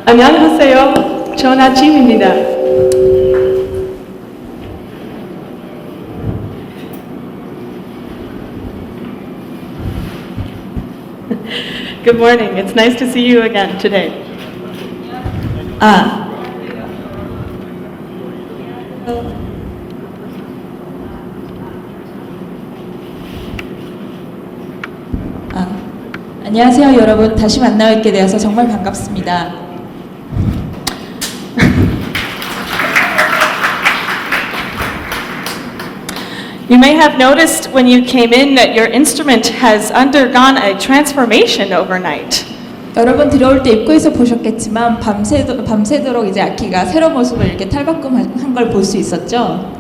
안녕하세요. 좋은 아침입니다. Good morning. It's nice to see you again today. 안녕하세요, 여러분. 다시 만나뵙게 되어서 정말 반갑습니다. You may have noticed when you came in that your instrument has undergone a transformation overnight. 여러분 들어올 때 입구에서 보셨겠지만 밤새도록 이제 악기가 새로운 모습을 이렇게 탈바꿈한 걸 볼 수 있었죠.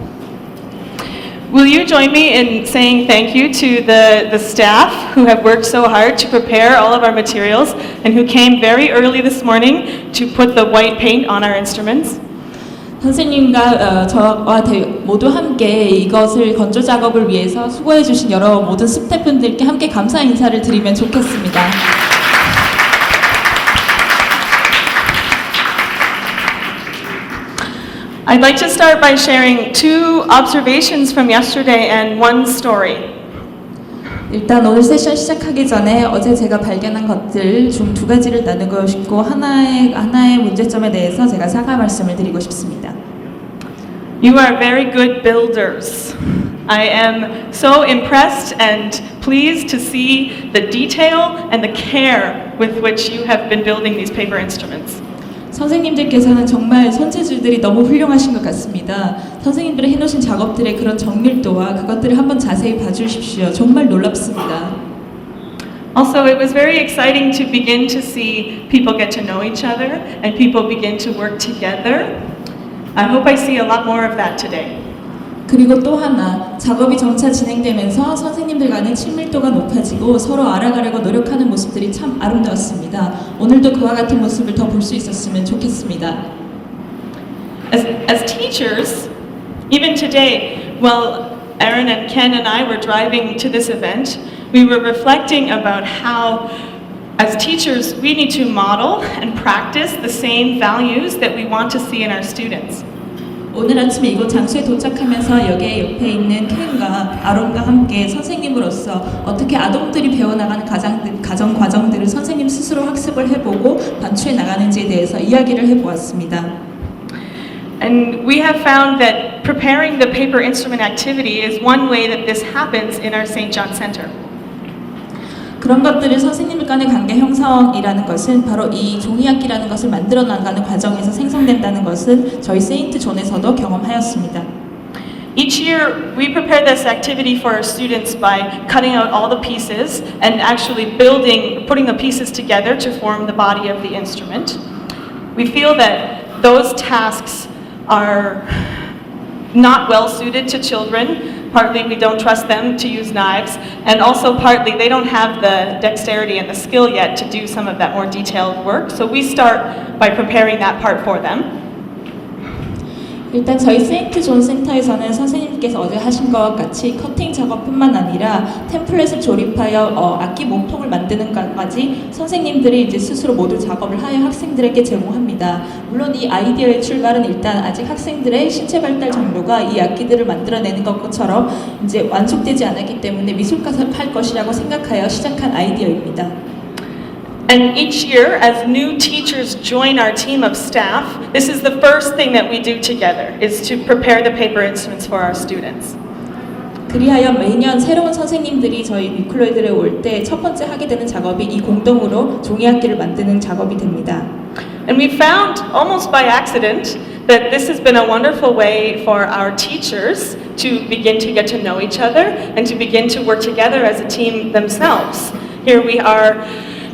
Will you join me in saying thank you to the staff who have worked so hard to prepare all of our materials and who came very early this morning to put the white paint on our instruments? 선생님과 저와 모두 함께 이것을 건조 작업을 위해서 수고해 주신 여러 모든 스태프분들께 함께 감사 인사를 드리면 좋겠습니다. I'd like to start by sharing two observations from yesterday and one story. 일단 오늘 세션 시작하기 전에 어제 제가 발견한 것들 중 두 가지를 나누고 싶고 하나의 문제점에 대해서 제가 사과 말씀을 드리고 싶습니다. You are very good builders. I am so impressed and pleased to see the detail and the care with which you have been building these paper instruments. 선생님들께서는 정말 손재주들이 너무 훌륭하신 것 같습니다. 선생님들이 해놓으신 작업들의 그런 정밀도와 그것들을 한번 자세히 봐주십시오. 정말 놀랍습니다. Also, it was very exciting to begin to see people get to know each other and people begin to work together. I hope I see a lot more of that today. 그리고 또 하나, 작업이 점차 진행되면서 선생님들 간의 친밀도가 높아지고 서로 알아가려고 노력하는 모습들이 참 아름다웠습니다. 오늘도 그와 같은 모습을 더 볼 수 있었으면 좋겠습니다. As teachers, even today, while Aaron and Ken and I were driving to this event, we were reflecting about how, as teachers, we need to model and practice the same values that we want to see in our students. 오늘 아침에 이곳 장소에 도착하면서 여기에 옆에 있는 켄과 아론과 함께 선생님으로서 어떻게 아동들이 배워나가는 가정 과정들을 선생님 스스로 학습을 해보고 반추해 나가는지에 대해서 이야기를 해보았습니다. And we have found that preparing the paper instrument activity is one way that this happens in our St. John Center. 그런 것들을 선생님들 간의 관계 형성이라는 것은 바로 이 종이악기라는 것을 만들어 나가는 과정에서 생성된다는 것은 저희 세인트 존에서도 경험하였습니다. Each year we prepare this activity for our students by cutting out all the pieces and actually putting the pieces together to form the body of the instrument. We feel that those tasks are not well suited to children. Partly we don't trust them to use knives, and also partly they don't have the dexterity and the skill yet to do some of that more detailed work. So we start by preparing that part for them. 일단 저희 세인트 존 센터에서는 선생님께서 어제 하신 것과 같이 커팅 작업뿐만 아니라 템플릿을 조립하여 악기 몸통을 만드는 것까지 선생님들이 이제 스스로 모두 작업을 하여 학생들에게 제공합니다. 물론 이 아이디어의 출발은 일단 아직 학생들의 신체 발달 정도가 이 악기들을 만들어내는 것처럼 이제 완숙되지 않았기 때문에 미술과를 할 것이라고 생각하여 시작한 아이디어입니다. And each year, as new teachers join our team of staff, this is the first thing that we do together, is to prepare the paper instruments for our students. 그리하여 매년 새로운 선생님들이 저희 뮤클로이드에 올 때 첫 번째 하게 되는 작업이 이 공동으로 종이악기를 만드는 작업이 됩니다. And we found, almost by accident, that this has been a wonderful way for our teachers to begin to get to know each other and to begin to work together as a team themselves. Here we are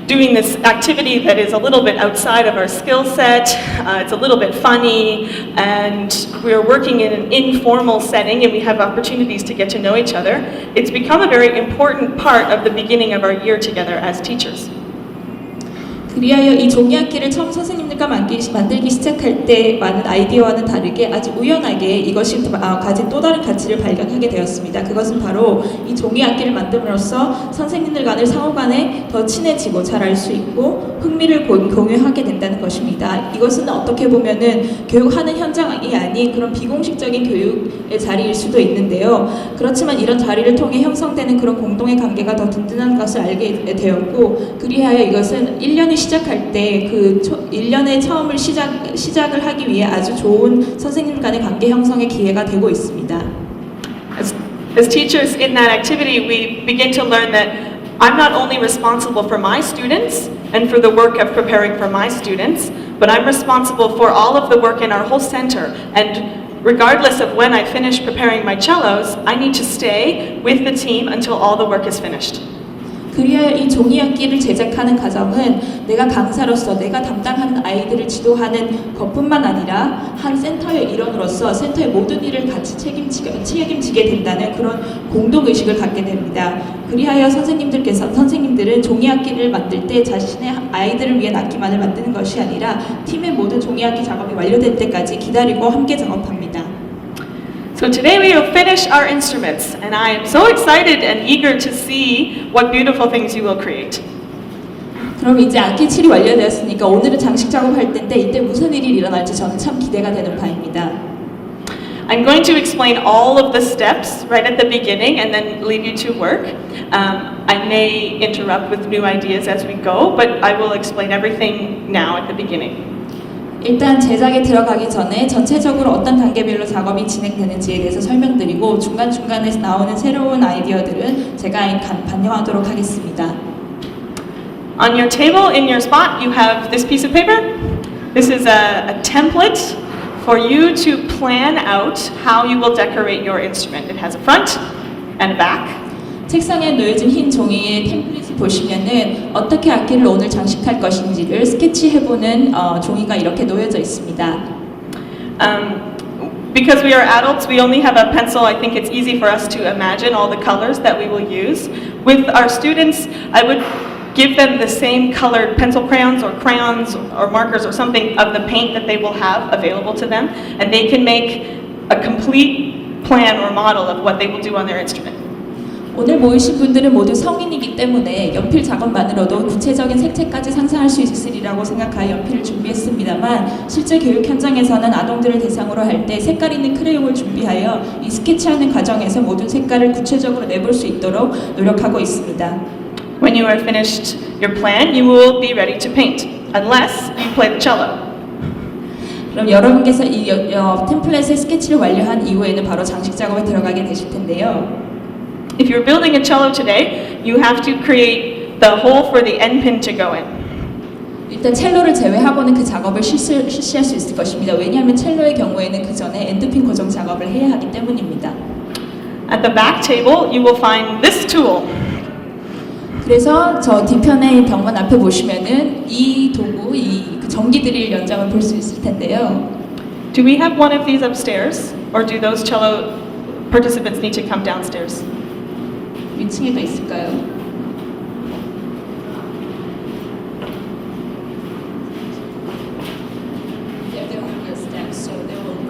doing this activity that is a little bit outside of our skill set, it's a little bit funny, and we're working in an informal setting and we have opportunities to get to know each other. It's become a very important part of the beginning of our year together as teachers. 그리하여 이 종이악기를 처음 선생님들과 만들기 시작할 때 많은 아이디어와는 다르게 아주 우연하게 이것이 가진 또 다른 가치를 발견하게 되었습니다. 그것은 바로 이 종이악기를 만듦으로써 선생님들 간의 상호 간에 더 친해지고 잘 알 수 있고 흥미를 공유하게 된다는 것입니다. 이것은 어떻게 보면은 교육하는 현장이 아닌 그런 비공식적인 교육의 자리일 수도 있는데요. 그렇지만 이런 자리를 통해 형성되는 그런 공동의 관계가 더 든든한 것을 알게 되었고, 그리하여 이것은 1년이 시작할 때 그 1년의 처음을 시작을 하기 위해 아주 좋은 선생님 간의 관계 형성의 기회가 되고 있습니다. As teachers in that activity, we begin to learn that I'm not only responsible for my students and for the work of preparing for my students, but I'm responsible for all of the work in our whole center. And regardless of when I finish preparing my cellos, I need to stay with the team until all the work is finished. 그리하여 이 종이악기를 제작하는 과정은 내가 강사로서 내가 담당하는 아이들을 지도하는 것뿐만 아니라 한 센터의 일원으로서 센터의 모든 일을 같이 책임지게 된다는 그런 공동의식을 갖게 됩니다. 그리하여 선생님들은 종이악기를 만들 때 자신의 아이들을 위한 악기만을 만드는 것이 아니라 팀의 모든 종이악기 작업이 완료될 때까지 기다리고 함께 작업합니다. So today we will finish our instruments, and I am so excited and eager to see what beautiful things you will create. 그럼 이제 악기 칠이 완료되었으니까 오늘은 장식 작업할 텐데 이때 무슨 일이 일어날지 저는 참 기대가 되는 바입니다. I'm going to explain all of the steps right at the beginning and then leave you to work. I may interrupt with new ideas as we go, but I will explain everything now at the beginning. 일단 제작에 들어가기 전에 전체적으로 어떤 단계별로 작업이 진행되는지에 대해서 설명드리고 중간중간에 나오는 새로운 아이디어들은 제가 반영하도록 하겠습니다. On your table in your spot you have this piece of paper. This is a template for you to plan out how you will decorate your instrument. It has a front and a back. 책상에 놓여진 흰 종이의 템플릿을 보시면은 어떻게 악기를 오늘 장식할 것인지를 스케치해보는 종이가 이렇게 놓여져 있습니다. Because we are adults, we only have a pencil. I think it's easy for us to imagine all the colors that we will use. With our students, I would give them the same colored pencil crayons or markers or something of the paint that they will have available to them, and they can make a complete plan or model of what they will do on their instrument. 오늘 모이신 분들은 모두 성인이기 때문에 연필 작업만으로도 구체적인 색채까지 상상할 수 있으리라고 생각하여 연필을 준비했습니다만 실제 교육 현장에서는 아동들을 대상으로 할 때 색깔 있는 크레용을 준비하여 이 스케치하는 과정에서 모든 색깔을 구체적으로 내볼 수 있도록 노력하고 있습니다. When you are finished your plan, you will be ready to paint, unless you play the cello. 그럼 여러분께서 이 템플릿의 스케치를 완료한 이후에는 바로 장식 작업에 들어가게 되실 텐데요. If you're building a cello today, you have to create the hole for the end pin to go in. 일단 첼로를 제외하고는 그 작업을 실시할 수 있을 것입니다. 왜냐하면 첼로의 경우에는 그 전에 엔드핀 고정 작업을 해야 하기 때문입니다. At the back table, you will find this tool. 그래서 저 뒤편의 병원 앞에 보시면은 이 도구, 그 전기 드릴 연장을 볼 수 있을 텐데요. Do we have one of these upstairs, or do those cello participants need to come downstairs? 위층에도 있을까요?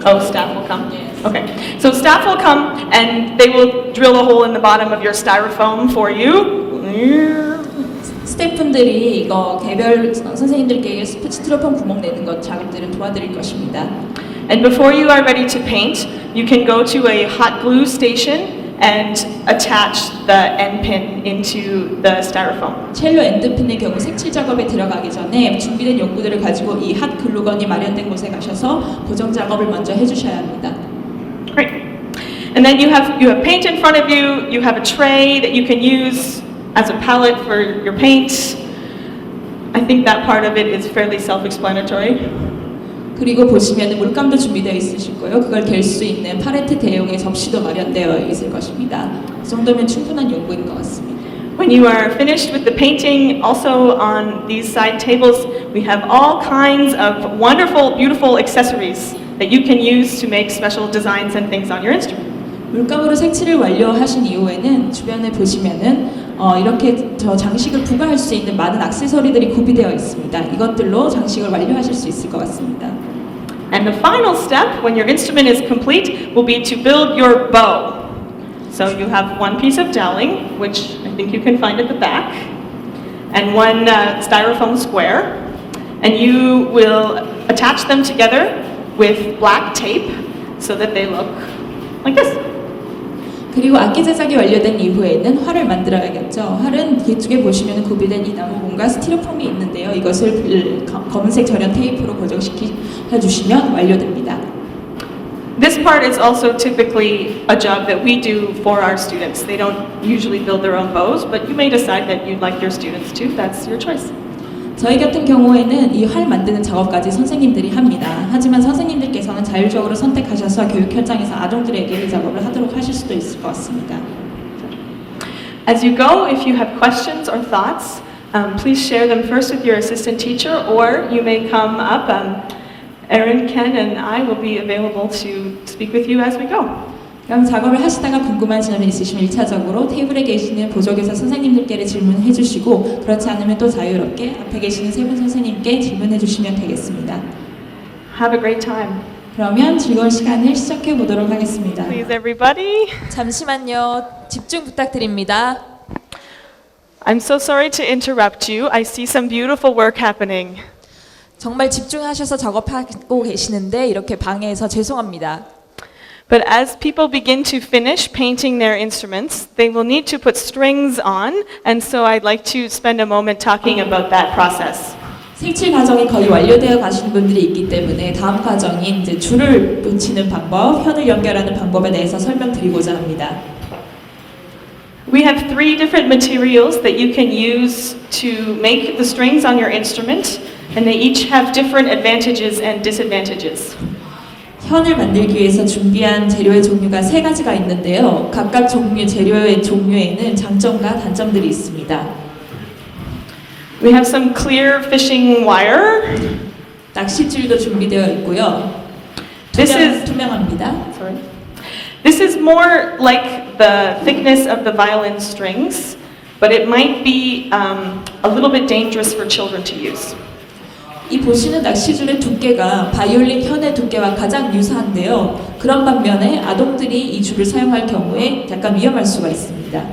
Oh, staff will come? Yes. Okay. So staff will come and they will drill a hole in the bottom of your styrofoam for you. 스태프분들이 이거 개별 선생님들께 스티로폼 구멍 내는 것 작업들을 도와드릴 것입니다. And before you are ready to paint, you can go to a hot glue station and attach the end pin into the styrofoam. 첼로 엔드핀의 경우 색칠 작업에 들어가기 전에 준비된 용구들을 가지고 이 핫 글루건이 마련된 곳에 가셔서 고정 작업을 먼저 해주셔야 합니다. Great. And then you have paint in front of you. You have a tray that you can use as a palette for your paint. I think that part of it is fairly self-explanatory. 그리고 보시면 물감도 준비되어 있으실 거예요. 그걸 갤 수 있는 팔레트 대용의 접시도 마련되어 있을 것입니다. 그 정도면 충분한 용구인 것 같습니다. When you are finished with the painting, also on these side tables, we have all kinds of wonderful, beautiful accessories that you can use to make special designs and things on your instrument. 물감으로 색칠을 완료하신 이후에는 주변에 보시면은 이렇게 저 장식을 부과할 수 있는 많은 액세서리들이 구비되어 있습니다. 이것들로 장식을 완료하실 수 있을 것 같습니다. And the final step, when your instrument is complete, will be to build your bow. So you have one piece of dowling, which I think you can find at the back, and one styrofoam square, and you will attach them together with black tape so that they look like this. 그리고 악기 제작이 완료된 이후에는 활을 만들어야겠죠. 활은 뒤쪽에 보시면 구비된 이 나무공과 스티로폼이 있는데요. 이것을 검은색 절연 테이프로 고정시켜 주시면 완료됩니다. This part is also typically a job that we do for our students. They don't usually build their own bows, but you may decide that you'd like your students to. That's your choice. 저희 같은 경우에는 이 활 만드는 작업까지 선생님들이 합니다. 하지만 선생님들께서는 자율적으로 선택하셔서 교육 현장에서 아동들에게 이 작업을 하도록 하실 수도 있을 것 같습니다. As you go, if you have questions or thoughts, please share them first with your assistant teacher, or you may come up. Erin, Ken, and I will be available to speak with you as we go. 그럼 작업을 하시다가 궁금한 점이 있으시면 1차적으로 테이블에 계시는 보조교사 선생님들께 질문해 주시고 그렇지 않으면 또 자유롭게 앞에 계시는 세 분 선생님께 질문해 주시면 되겠습니다. Have a great time. 그러면 즐거운 시간을 시작해 보도록 하겠습니다. Please, everybody. 잠시만요. 집중 부탁드립니다. I'm so sorry to interrupt you. I see some beautiful work happening. 정말 집중하셔서 작업하고 계시는데 이렇게 방해해서 죄송합니다. But as people begin to finish painting their instruments, they will need to put strings on, and so I'd like to spend a moment talking about that process. 색칠 과정이 거의 완료되어 가신 분들이 있기 때문에 다음 과정인 이제 줄을 붙이는 방법, 현을 연결하는 방법에 대해서 설명드리고자 합니다. We have three different materials that you can use to make the strings on your instrument, and they each have different advantages and disadvantages. 현을 만들기 위해서 준비한 재료의 종류가 세 가지가 있는데요. 각각 종류 재료의 종류에는 장점과 단점들이 있습니다. We have some clear fishing wire. 낚싯줄도 준비되어 있고요. 투명합니다. Sorry. This is more like the thickness of the violin strings, but it might be a little bit dangerous for children to use. 이 보시는 낚시줄의 두께가 바이올린 현의 두께와 가장 유사한데요. 그런 반면에 아동들이 이 줄을 사용할 경우에 약간 위험할 수가 있습니다.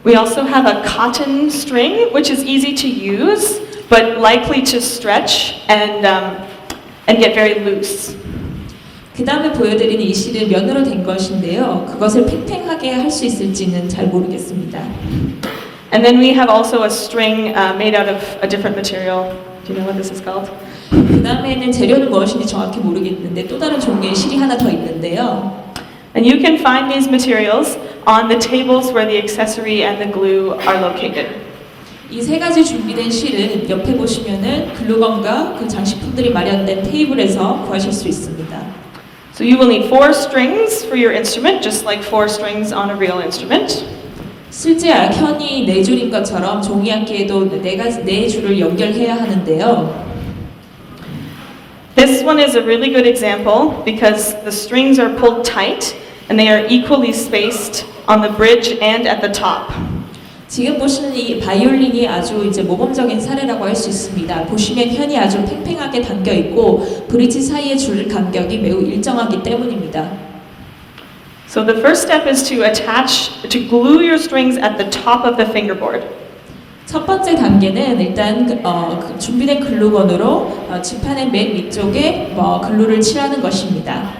We also have a cotton string, which is easy to use, but likely to stretch and get very loose. 그 다음에 보여드리는 이 실은 면으로 된 것인데요. 그것을 팽팽하게 할 수 있을지는 잘 모르겠습니다. And then we have also a string made out of a different material. Do you know what this is called? 그 다음에는 재료는 무엇인지 정확히 모르겠는데 또 다른 종류의 실이 하나 더 있는데요. And you can find these materials on the tables where the accessory and the glue are located. 이 세 가지 준비된 실은 옆에 보시면은 글루건과 그 장식품들이 마련된 테이블에서 구하실 수 있습니다. So you will need 4 strings for your instrument, just like 4 strings on a real instrument. 실제 현이 네 줄인 것처럼 종이 악기에도 네 줄을 연결해야 하는데요. This one is a really good example because the strings are pulled tight and they are equally spaced on the bridge and at the top. 지금 보시는 이 바이올린이 아주 이제 모범적인 사례라고 할 수 있습니다. 보시면 현이 아주 팽팽하게 당겨 있고 브릿지 사이의 줄 간격이 매우 일정하기 때문입니다. So the first step is to glue your strings at the top of the fingerboard. 첫 번째 단계는 일단 준비된 글루건으로 지판의 맨 위쪽에 글루를 칠하는 것입니다.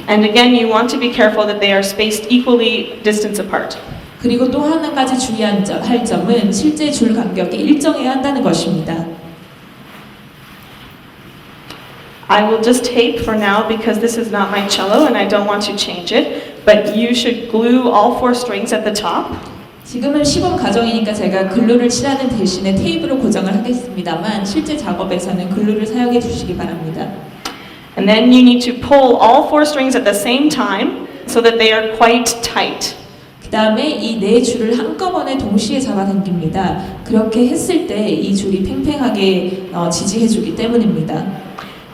And again, you want to be careful that they are spaced equally distance apart. 그리고 또 한 가지 주의할 점은 실제 줄 간격이 일정해야 한다는 것입니다. I will just tape for now because this is not my cello and I don't want to change it, but you should glue all 4 strings at the top. 지금은 시범 과정이니까 제가 글루를 칠하는 대신에 테이프로 고정을 하겠습니다만 실제 작업에서는 글루를 사용해 주시기 바랍니다. And then you need to pull all 4 strings at the same time so that they are quite tight. 그 다음에 이 네 줄을 한꺼번에 동시에 잡아당깁니다. 그렇게 했을 때 이 줄이 팽팽하게 지지해 주기 때문입니다.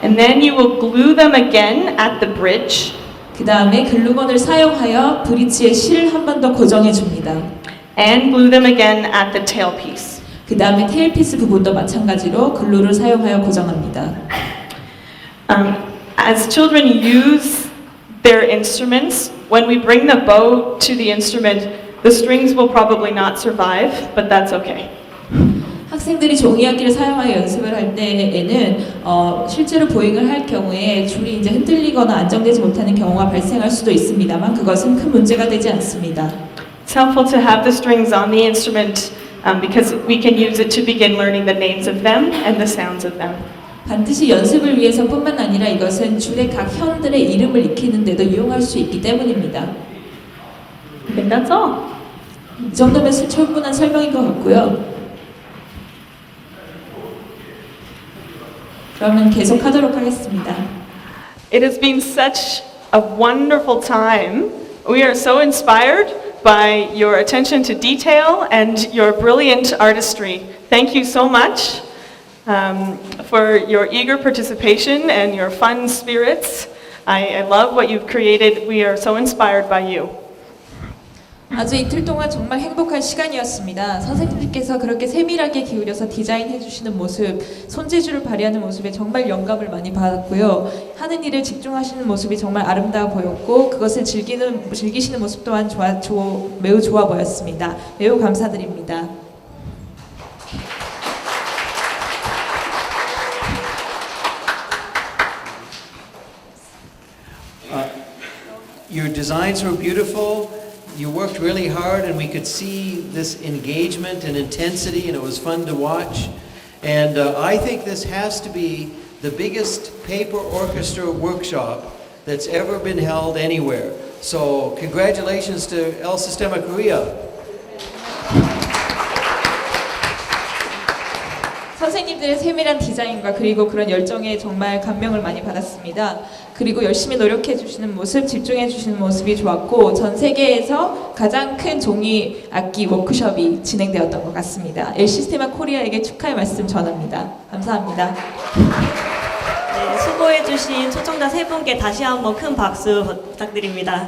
And then you will glue them again at the bridge. 그 그 다음에 글루건을 사용하여 브릿지의 실을 한 번 더 고정해 줍니다. and glue them again at the tailpiece. 그 다음에 테일피스 부분도 마찬가지로 글루를 사용하여 고정합니다. As children use their instruments, when we bring the bow to the instrument, the strings will probably not survive, but that's okay. 학생들이 종이악기를 사용하여 연습을 할 때에는 실제로 보잉을 할 경우에 줄이 이제 흔들리거나 안정되지 못하는 경우가 발생할 수도 있습니다만 그것은 큰 문제가 되지 않습니다. It's helpful to have the strings on the instrument because we can use it to begin learning the names of them and the sounds of them. 반드시 연습을 위해서뿐만 아니라 이것은 줄의 각 현들의 이름을 익히는 데도 이용할 수 있기 때문입니다. I think that's all. 이 정도면 충분한 설명인 것 같고요. 그러면 계속하도록 하겠습니다. It has been such a wonderful time. We are so inspired by your attention to detail and your brilliant artistry. Thank you so much for your eager participation and your fun spirits. I love what you've created. We are so inspired by you. 아주 이틀 동안 정말 행복한 시간이었습니다. 선생님들께서 그렇게 세밀하게 기울여서 디자인해 주시는 모습, 손재주를 발휘하는 모습에 정말 영감을 많이 받았고요. 하는 일에 집중하시는 모습이 정말 아름다워 보였고 그것을 즐기시는 모습 또한 매우 좋아 보였습니다. 매우 감사드립니다. Your designs were beautiful. You worked really hard, and we could see this engagement and intensity, and it was fun to watch. And I think this has to be the biggest paper orchestra workshop that's ever been held anywhere. So congratulations to El Sistema Korea. 선생님들의 세밀한 디자인과 그리고 그런 열정에 정말 감명을 많이 받았습니다. 그리고 열심히 노력해 주시는 모습, 집중해 주시는 모습이 좋았고 전 세계에서 가장 큰 종이 악기 워크숍이 진행되었던 것 같습니다. 엘 시스테마 코리아에게 축하의 말씀 전합니다. 감사합니다. 네, 수고해주신 초청자 세 분께 다시 한번 큰 박수 부탁드립니다.